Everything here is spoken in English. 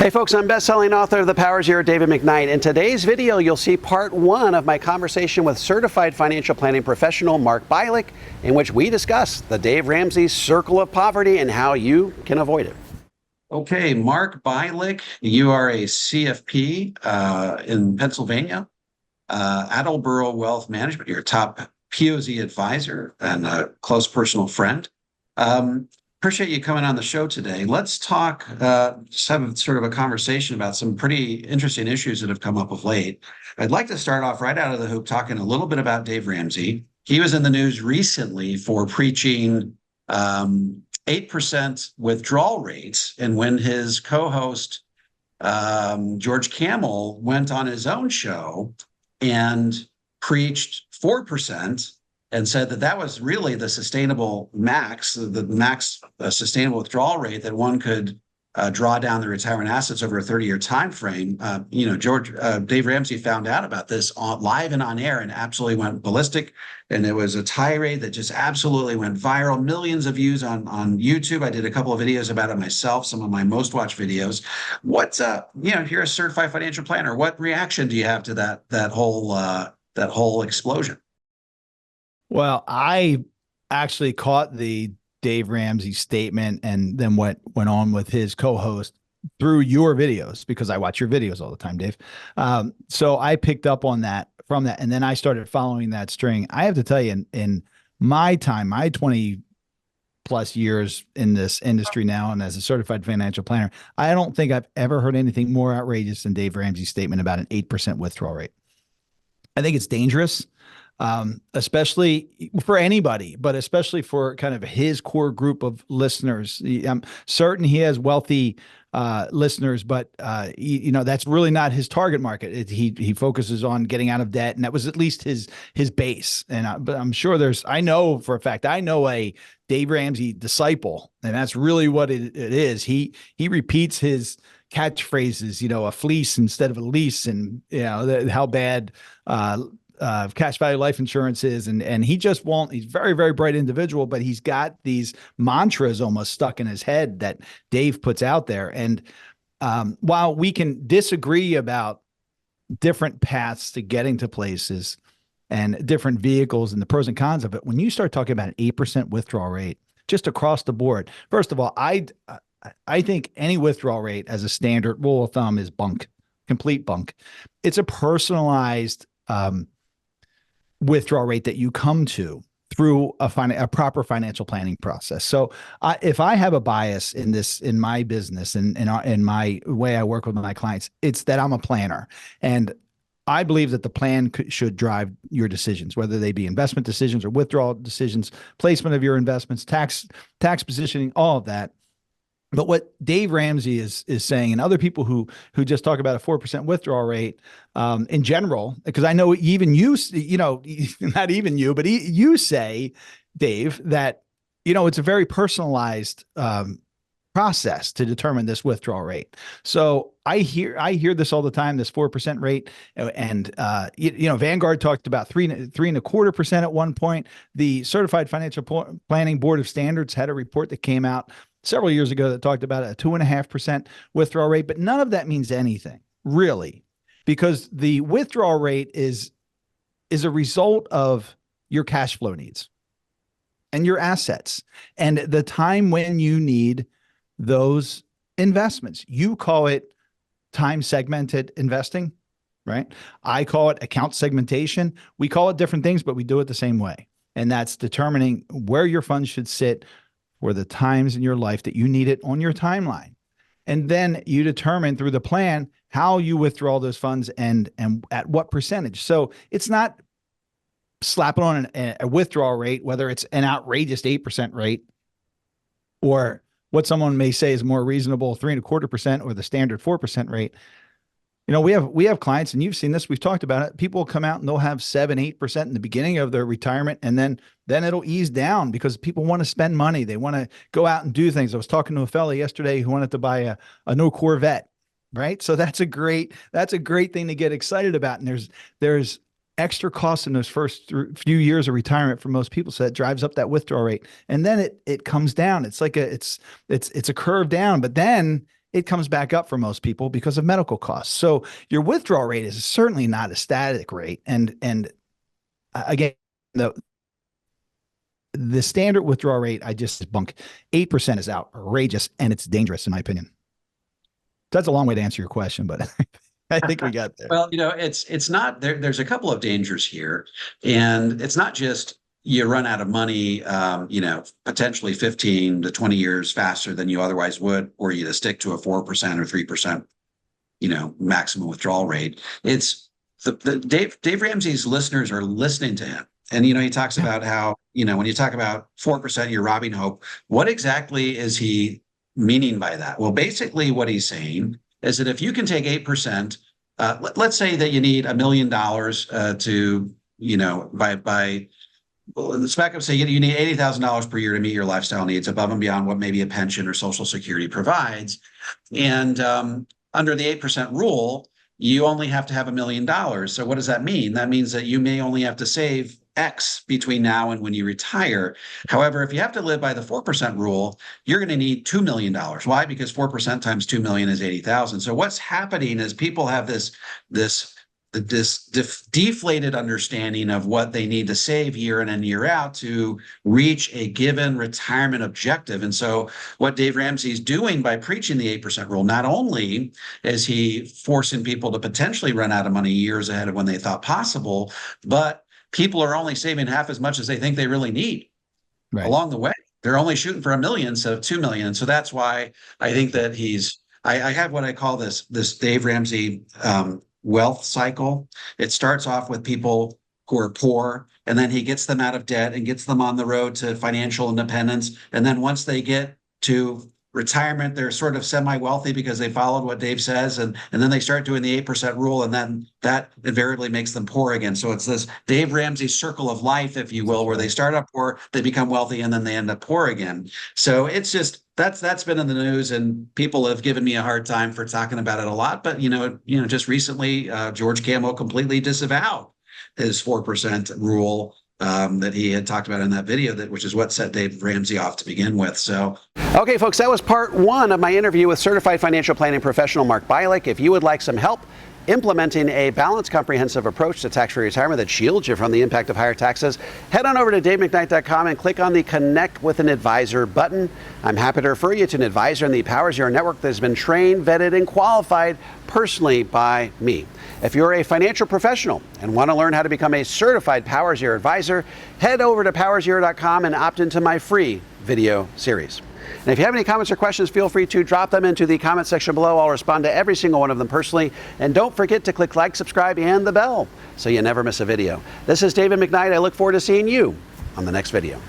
Hey folks, I'm best-selling author of The Power's Year, David McKnight. In today's video, you'll see part one of my conversation with certified financial planning professional Mark Bialik, in which we discuss the Dave Ramsey circle of poverty and how you can avoid it. Okay, Mark Bialik, you are a CFP in Pennsylvania, Attleboro Wealth Management. You're a top POZ advisor and a close personal friend. Appreciate you coming on the show today. Let's talk, just have sort of a conversation about some pretty interesting issues that have come up of late. I'd like to start off right out of the hoop talking a little bit about Dave Ramsey. He was in the news recently for preaching 8% withdrawal rates. And when his co-host, George Camel, went on his own show and preached 4%, and said that that was really the sustainable max, the max sustainable withdrawal rate that one could draw down the retirement assets over a 30-year time frame. Dave Ramsey found out about this live and on air and absolutely went ballistic. And there was a tirade that just absolutely went viral. Millions of views on YouTube. I did a couple of videos about it myself, some of my most watched videos. What's if you're a certified financial planner, what reaction do you have to that whole explosion? Well, I actually caught the Dave Ramsey statement and then went on with his co-host through your videos, because I watch your videos all the time, Dave. So I picked up on that from that, and then I started following that string. I have to tell you, in my time, my 20 plus years in this industry now, and as a certified financial planner, I don't think I've ever heard anything more outrageous than Dave Ramsey's statement about an 8% withdrawal rate. I think it's dangerous. Especially for anybody, but especially for kind of his core group of listeners. I'm certain he has wealthy listeners, but that's really not his target market. He focuses on getting out of debt, and that was at least his base. But I'm sure I know for a fact, I know a Dave Ramsey disciple, and that's really what it is. He repeats his catchphrases, a fleece instead of a lease, and how bad cash value life insurance is. And he just won't, he's a very, very bright individual, but he's got these mantras almost stuck in his head that Dave puts out there. And while we can disagree about different paths to getting to places and different vehicles and the pros and cons of it, when you start talking about an 8% withdrawal rate just across the board, first of all, I think any withdrawal rate as a standard rule of thumb is bunk, complete bunk. It's a personalized withdrawal rate that you come to through a proper financial planning process. So if I have a bias in my business and in my way I work with my clients, it's that I'm a planner. And I believe that the plan should drive your decisions, whether they be investment decisions or withdrawal decisions, placement of your investments, tax positioning, all of that. But what Dave Ramsey is saying, and other people who just talk about a 4% withdrawal rate in general, because I know even you, not even you, but you say, Dave, that it's a very personalized process to determine this withdrawal rate. So I hear this all the time, this 4% rate, and Vanguard talked about 3.25% at one point. The Certified Financial Planning Board of Standards had a report that came out several years ago that talked about a 2.5% withdrawal rate, but none of that means anything really, because the withdrawal rate is a result of your cash flow needs and your assets and the time when you need those investments. You call it time segmented investing, right? I call it account segmentation. We call it different things, but we do it the same way. And that's determining where your funds should sit for the times in your life that you need it on your timeline. And then you determine through the plan how you withdraw those funds and at what percentage. So it's not slapping on a withdrawal rate, whether it's an outrageous 8% rate or what someone may say is more reasonable 3.25% or the standard 4% rate. We have clients, and you've seen this, we've talked about it. People will come out and they'll have 7-8% in the beginning of their retirement, and then it'll ease down because people want to spend money. They want to go out and do things. I was talking to a fellow yesterday who wanted to buy a new Corvette, right? So that's a great thing to get excited about. And there's extra costs in those first few years of retirement for most people. So that drives up that withdrawal rate. And then it comes down. It's like it's a curve down, but then it comes back up for most people because of medical costs. So your withdrawal rate is certainly not a static rate. And again, the standard withdrawal rate, I just debunk. 8% is outrageous, and it's dangerous in my opinion. That's a long way to answer your question, but I think we got there. Well, it's not there. There's a couple of dangers here, and it's not just you run out of money, potentially 15 to 20 years faster than you otherwise would, or you to stick to a 4% or 3%, maximum withdrawal rate. It's the Dave Ramsey's listeners are listening to him. And, he talks about how, when you talk about 4%, you're robbing hope. What exactly is he meaning by that? Well, basically what he's saying is that if you can take 8%, let's say that you need $1 million let's back up, say you need $80,000 per year to meet your lifestyle needs above and beyond what maybe a pension or Social Security provides. And under the 8% rule, you only have to have $1 million. So what does that mean? That means that you may only have to save X between now and when you retire. However, if you have to live by the 4% rule, you're going to need $2 million. Why? Because 4% times 2 million is 80,000. So what's happening is people have this deflated understanding of what they need to save year in and year out to reach a given retirement objective. And so what Dave Ramsey's doing by preaching the 8% rule, not only is he forcing people to potentially run out of money years ahead of when they thought possible, but people are only saving half as much as they think they really need along the way. They're only shooting for $1 million instead of $2 million. And so that's why I think that I have what I call this Dave Ramsey wealth cycle. It starts off with people who are poor, and then he gets them out of debt and gets them on the road to financial independence. And then once they get to retirement, they're sort of semi-wealthy because they followed what Dave says. And then they start doing the 8% rule, and then that invariably makes them poor again. So it's this Dave Ramsey circle of life, if you will, where they start up poor, they become wealthy, and then they end up poor again. So it's just, that's been in the news, and people have given me a hard time for talking about it a lot. But, just recently, George Camo completely disavowed his 4% rule that he had talked about in that video, which is what set Dave Ramsey off to begin with. So, okay, folks, that was part one of my interview with certified financial planning professional Mark Bialik. If you would like some help implementing a balanced, comprehensive approach to tax-free retirement that shields you from the impact of higher taxes, head on over to davemcknight.com and click on the Connect with an Advisor button. I'm happy to refer you to an advisor in the Powers Your Network that has been trained, vetted, and qualified personally by me. If you're a financial professional and want to learn how to become a certified Powers Your Advisor, head over to powersyour.com and opt into my free video series. And if you have any comments or questions, feel free to drop them into the comment section below. I'll respond to every single one of them personally. And don't forget to click like, subscribe, and the bell so you never miss a video. This is David McKnight. I look forward to seeing you on the next video.